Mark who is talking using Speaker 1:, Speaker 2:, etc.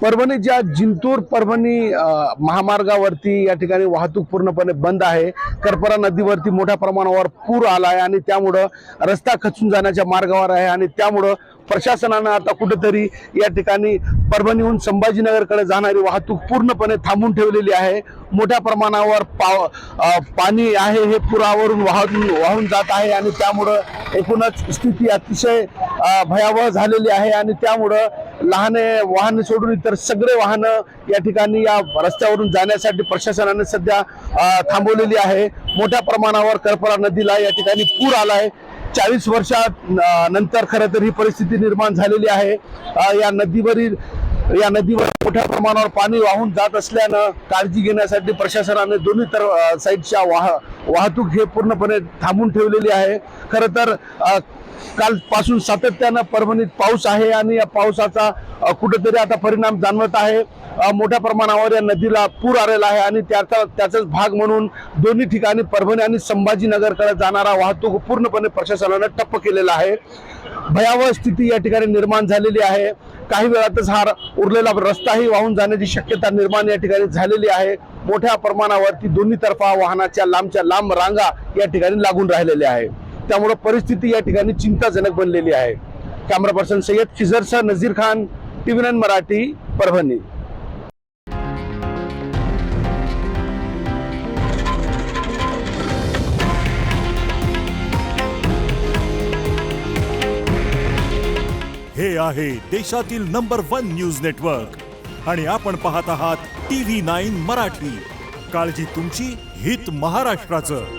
Speaker 1: परभणीच्या जिंतूर परभणी महामार्गावरती या ठिकाणी वाहतूक पूर्णपणे बंद आहे। करपरा नदीवरती मोठ्या प्रमाणावर पूर आला आहे आणि त्यामुळे रस्ता खचून जाण्याच्या मार्गावर आहे आणि त्यामुळे प्रशासनाने आता कुठेतरी या ठिकाणी परभणीहून संभाजीनगरकडे जाणारी वाहतूक पूर्णपणे थांबवून ठेवलेली आहे। मोठ्या प्रमाणावर पाणी आहे हे पुरावरून वाहून जात आहे आणि त्यामुळे एकूणच स्थिती अतिशय भयावह झालेली आहे आणि त्यामुळे लहाने वाहने सोडून इतर सगळे वाहन या ठिकाणी या रस्त्यावरून जाण्यासाठी प्रशासनाने सध्या थांबवलेली आहे। मोठ्या प्रमाणावर करपरा नदीला या ठिकाणी पूर आलाय। 40 वर्षात नंतर खरं तर ही परिस्थिती निर्माण झालेली आहे। या नदीवर मोठ्या प्रमाणावर पाणी वाहून जात असल्यानं काळजी घेण्यासाठी प्रशासनाने दोन्ही साईडच्या वाहतूक हे पूर्णपणे थांबवून ठेवलेली आहे। खरं तर कालपासून सातत्यानं परभणीत पाऊस आहे आणि या पावसाचा कुठेतरी आता परिणाम जाणवत आहे। मोठ्या प्रमाणावर या नदीला पूर आलेला आहे आणि त्याचाच भाग म्हणून दोन्ही ठिकाणी परभणी आणि संभाजीनगरकडे जाणारा वाहतूक पूर्णपणे प्रशासनाने ठप्प केलेला आहे। भयावह स्थिती या ठिकाणी निर्माण झालेली आहे। काही वेळातच हा उरलेला रस्ताही वाहून जाण्याची शक्यता निर्माण या ठिकाणी झालेली आहे। मोठ्या प्रमाणावरती दोन्ही तर्फा वाहनाच्या लांबच्या लांब रांगा या ठिकाणी लागून राहिलेल्या आहे। त्यामुळे परिस्थिती या ठिकाणी चिंताजनक बनलेली आहे। कॅमेरा पर्सन सय्यद खिजरसह नजीर खान, TV9 मराठी, परभणी।
Speaker 2: हे आहे देशातील नंबर 1 न्यूज नेटवर्क आणि आपण पाहत आहात TV9 मराठी। काळजी तुमची, हित महाराष्ट्राचं।